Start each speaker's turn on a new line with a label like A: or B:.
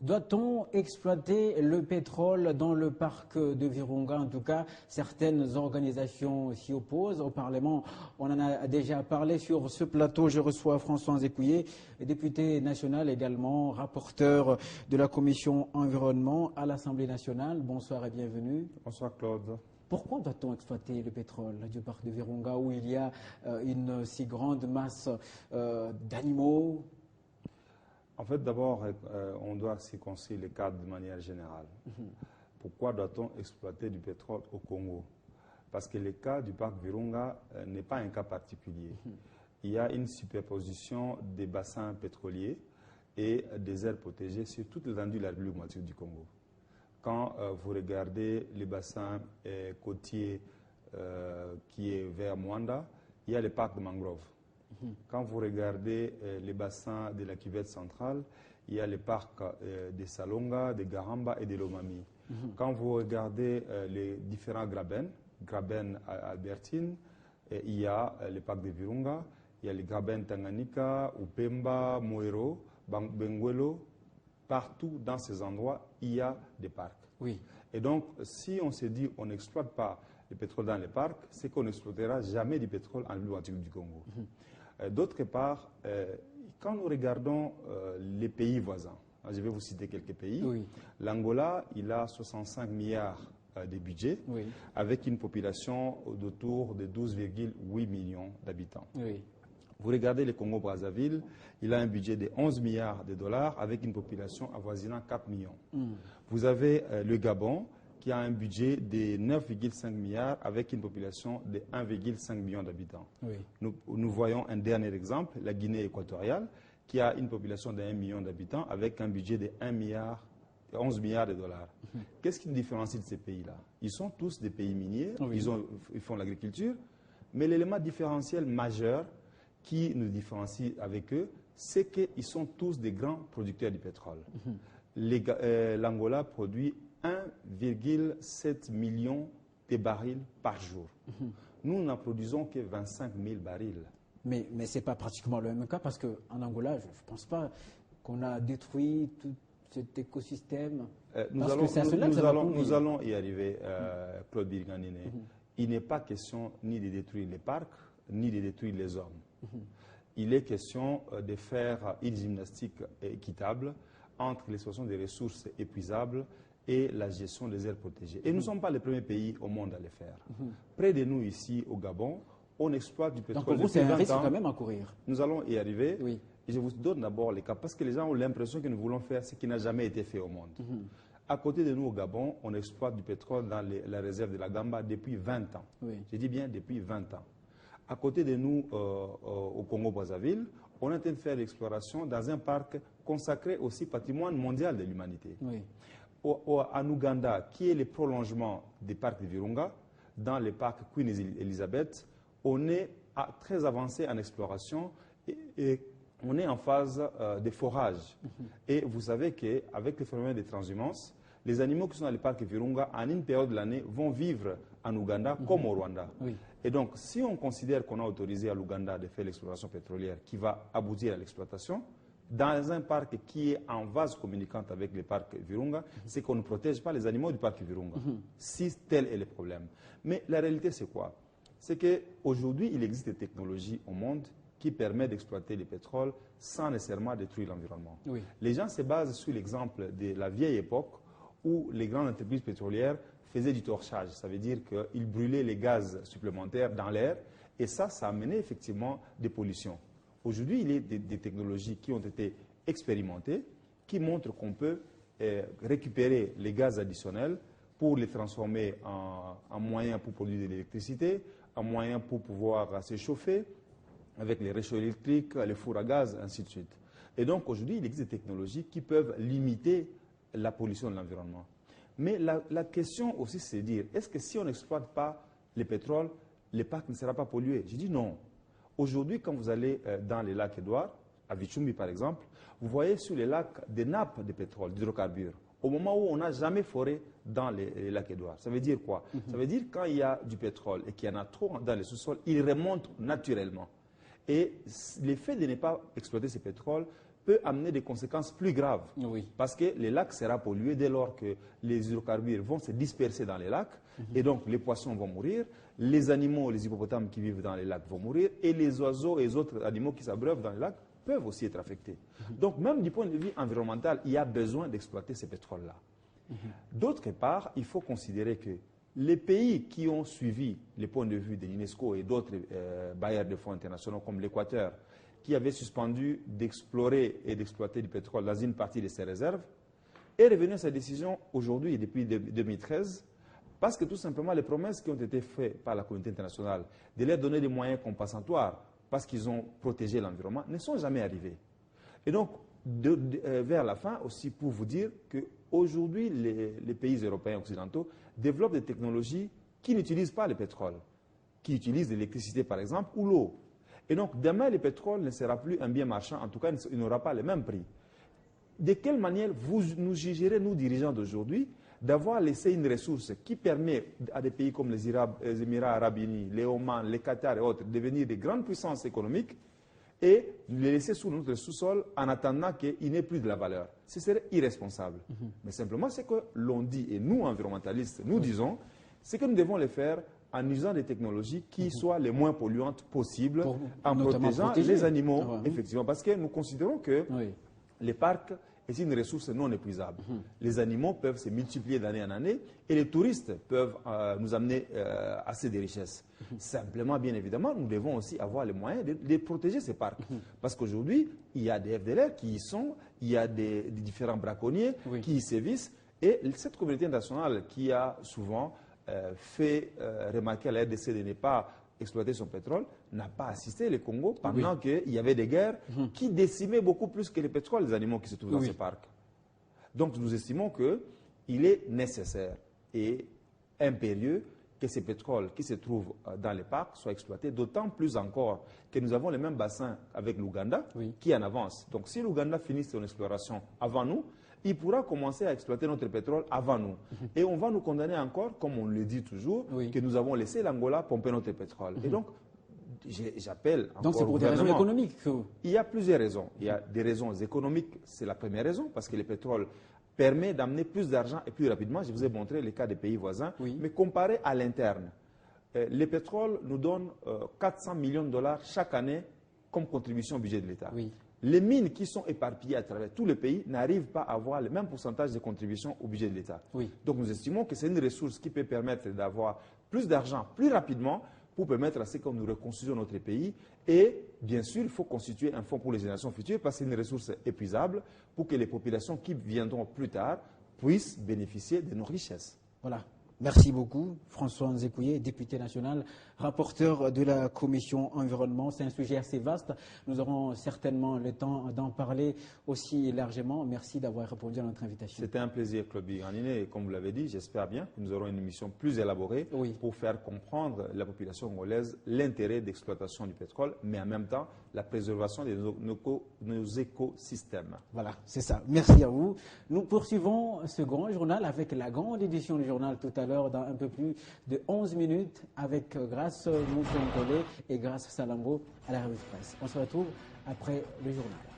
A: Doit-on exploiter le pétrole dans le parc de Virunga? En tout cas, certaines organisations s'y opposent. Au Parlement, on en a déjà parlé sur ce plateau. Je reçois François Écouillé, député national également, rapporteur de la commission environnement à l'Assemblée nationale. Bonsoir et bienvenue.
B: Bonsoir Claude.
A: Pourquoi doit-on exploiter le pétrole du parc de Virunga où il y a une si grande masse d'animaux?
B: En fait, d'abord, on doit circonscrire les cadres de manière générale. Pourquoi doit-on exploiter du pétrole au Congo? Parce que le cas du parc Virunga n'est pas un cas particulier. Il y a une superposition des bassins pétroliers et des aires protégées sur toute l'étendue de la République du Congo. Quand vous regardez les bassins côtiers qui est vers Mwanda, il y a le parc de mangrove. Quand vous regardez les bassins de la cuvette centrale, il y a les parcs de Salonga, de Garamba et de Lomami. Quand vous regardez les différents Graben à Albertine, il y a les parcs de Virunga, il y a les Graben Tanganyika, Upemba, Moero, Benguelo. Partout dans ces endroits, il y a des parcs.
A: Oui.
B: Et donc, si on se dit qu'on n'exploite pas le pétrole dans les parcs, c'est qu'on n'exploitera jamais du pétrole en République du Congo. D'autre part, quand nous regardons les pays voisins, je vais vous citer quelques pays.
A: Oui.
B: L'Angola, il a 65 milliards de budget,
A: Oui.
B: avec une population d'autour de 12,8 millions d'habitants.
A: Oui.
B: Vous regardez le Congo-Brazzaville, il a un budget de 11 milliards de dollars avec une population avoisinant 4 millions. Vous avez le Gabon qui a un budget de 9,5 milliards avec une population de 1,5 million d'habitants.
A: Oui.
B: Nous voyons un dernier exemple, la Guinée équatoriale, qui a une population de 1 million d'habitants avec un budget de 11 milliards de dollars. Qu'est-ce qui nous différencie de ces pays-là? Ils sont tous des pays miniers,
A: Oui.
B: ils font l'agriculture, mais l'élément différentiel majeur qui nous différencie avec eux, c'est qu'ils sont tous des grands producteurs du pétrole. L'Angola produit 1,7 million de barils par jour. Nous n'en produisons que 25 000 barils.
A: Mais ce n'est pas pratiquement le même cas parce qu'en Angola, je ne pense pas qu'on a détruit tout cet écosystème.
B: Nous allons y arriver, Claude Birganine. Il n'est pas question ni de détruire les parcs, ni de détruire les hommes. Il est question de faire une gymnastique équitable entre l'exploitation des ressources épuisables et la gestion des aires protégées. Et nous ne sommes pas les premiers pays au monde à le faire. Près de nous, ici, au Gabon, on exploite du pétrole.
A: Donc pour vous, c'est un risque quand même à courir.
B: Nous allons y arriver.
A: Oui.
B: Et je vous donne d'abord les cas, parce que les gens ont l'impression que nous voulons faire ce qui n'a jamais été fait au monde. À côté de nous, au Gabon, on exploite du pétrole dans la réserve de la Gamba depuis 20 ans.
A: Oui.
B: Je dis bien depuis 20 ans. À côté de nous, au Congo-Brazzaville, on est en train de faire l'exploration dans un parc consacré aussi patrimoine mondial de l'humanité.
A: Oui.
B: En Ouganda, qui est le prolongement des parcs de Virunga, dans le parc Queen Elizabeth, on est très avancé en exploration et on est en phase de forage. Et vous savez qu'avec le phénomène de transhumance, les animaux qui sont dans le parc Virunga, en une période de l'année, vont vivre en Ouganda comme au Rwanda.
A: Oui.
B: Et donc, si on considère qu'on a autorisé à l'Ouganda de faire l'exploration pétrolière qui va aboutir à l'exploitation, dans un parc qui est en vase communicante avec le parc Virunga, c'est qu'on ne protège pas les animaux du parc Virunga, si tel est le problème. Mais la réalité, c'est quoi? C'est qu'aujourd'hui, il existe des technologies au monde qui permettent d'exploiter le pétrole sans nécessairement détruire l'environnement.
A: Oui.
B: Les gens se basent sur l'exemple de la vieille époque où les grandes entreprises pétrolières faisaient du torchage. Ça veut dire qu'ils brûlaient les gaz supplémentaires dans l'air et ça a amené effectivement des pollutions. Aujourd'hui, il y a des technologies qui ont été expérimentées qui montrent qu'on peut récupérer les gaz additionnels pour les transformer en moyens pour produire de l'électricité, en moyens pour pouvoir se chauffer avec les réchauds électriques, les fours à gaz, ainsi de suite. Et donc aujourd'hui, il existe des technologies qui peuvent limiter la pollution de l'environnement. Mais la question aussi, c'est de dire, est-ce que si on n'exploite pas le pétrole, le parc ne sera pas pollué? Je dis non. Aujourd'hui, quand vous allez dans les lacs Édouard, à Vichumbi par exemple, vous voyez sur les lacs des nappes de pétrole, d'hydrocarbures, au moment où on n'a jamais foré dans les lacs Édouard. Ça veut dire quoi? Ça veut dire quand il y a du pétrole et qu'il y en a trop dans les sous-sols, il remonte naturellement. Et l'effet de ne pas exploiter ce pétrole peut amener des conséquences plus graves.
A: Oui.
B: Parce que les lacs seront pollués dès lors que les hydrocarbures vont se disperser dans les lacs. Et donc, les poissons vont mourir, les animaux, les hippopotames qui vivent dans les lacs vont mourir, et les oiseaux et les autres animaux qui s'abreuvent dans les lacs peuvent aussi être affectés. Donc, même du point de vue environnemental, il y a besoin d'exploiter ces pétroles-là. D'autre part, il faut considérer que les pays qui ont suivi les points de vue de l'UNESCO et d'autres bailleurs de fonds internationaux comme l'Équateur, qui avaient suspendu d'explorer et d'exploiter du pétrole dans une partie de ses réserves, est revenu à sa décision aujourd'hui et depuis 2013, parce que tout simplement les promesses qui ont été faites par la communauté internationale de leur donner des moyens compensatoires parce qu'ils ont protégé l'environnement ne sont jamais arrivées. Et donc, vers la fin aussi, pour vous dire qu'aujourd'hui, les pays européens occidentaux développent des technologies qui n'utilisent pas le pétrole, qui utilisent l'électricité par exemple, ou l'eau. Et donc, demain, le pétrole ne sera plus un bien marchand, en tout cas, il n'aura pas le même prix. De quelle manière vous nous jugerez, nous dirigeants d'aujourd'hui, d'avoir laissé une ressource qui permet à des pays comme les Émirats arabes unis, les Oman, les Qatar et autres, de devenir des grandes puissances économiques et les laisser sous notre sous-sol en attendant qu'il n'ait plus de la valeur? Ce serait irresponsable. Mais simplement, c'est que l'on dit, et nous, environnementalistes, nous disons, c'est que nous devons le faire en usant des technologies qui soient les moins polluantes possibles, en protégeant les animaux, effectivement. Parce que nous considérons que les parcs est une ressource non épuisable. Les animaux peuvent se multiplier d'année en année et les touristes peuvent nous amener assez de richesses. Simplement, bien évidemment, nous devons aussi avoir les moyens de protéger ces parcs. Parce qu'aujourd'hui, il y a des FDLR qui y sont, il y a des différents braconniers qui y sévissent. Et cette communauté internationale qui a souvent fait remarquer à la RDC de ne pas exploiter son pétrole, n'a pas assisté le Congo pendant qu'il y avait des guerres qui décimaient beaucoup plus que le pétrole les animaux qui se trouvent dans ces parcs. Donc nous estimons qu'il est nécessaire et impérieux que ces pétroles qui se trouvent dans les parcs soient exploités, d'autant plus encore que nous avons le même bassin avec l'Ouganda qui en avance. Donc si l'Ouganda finit son exploration avant nous, il pourra commencer à exploiter notre pétrole avant nous. Et on va nous condamner encore, comme on le dit toujours, que nous avons laissé l'Angola pomper notre pétrole. Et donc, j'appelle encore.
A: Donc c'est pour des raisons économiques que...
B: Il y a plusieurs raisons. Il y a des raisons économiques, c'est la première raison, parce que le pétrole permet d'amener plus d'argent et plus rapidement. Je vous ai montré les cas des pays voisins. Mais comparé à l'interne, le pétrole nous donne 400 millions de dollars chaque année comme contribution au budget de l'État. Les mines qui sont éparpillées à travers tous les pays n'arrivent pas à avoir le même pourcentage de contribution au budget de l'État. Donc nous estimons que c'est une ressource qui peut permettre d'avoir plus d'argent plus rapidement pour permettre à ce que nous reconstruisons notre pays. Et bien sûr, il faut constituer un fonds pour les générations futures parce que c'est une ressource épuisable pour que les populations qui viendront plus tard puissent bénéficier de nos richesses.
A: Voilà. Merci beaucoup, François Nzekouye, député national, rapporteur de la commission environnement. C'est un sujet assez vaste. Nous aurons certainement le temps d'en parler aussi largement. Merci d'avoir répondu à notre invitation.
B: C'était un plaisir, Claude Biganiné. Et comme vous l'avez dit, j'espère bien que nous aurons une émission plus élaborée pour faire comprendre à la population congolaise l'intérêt d'exploitation du pétrole, mais en même temps la préservation de nos écosystèmes.
A: Voilà, c'est ça. Merci à vous. Nous poursuivons ce grand journal avec la grande édition du journal tout à l'heure dans un peu plus de 11 minutes avec Grâce Moussonkole et Grâce Salambo à la revue de presse. On se retrouve après le journal.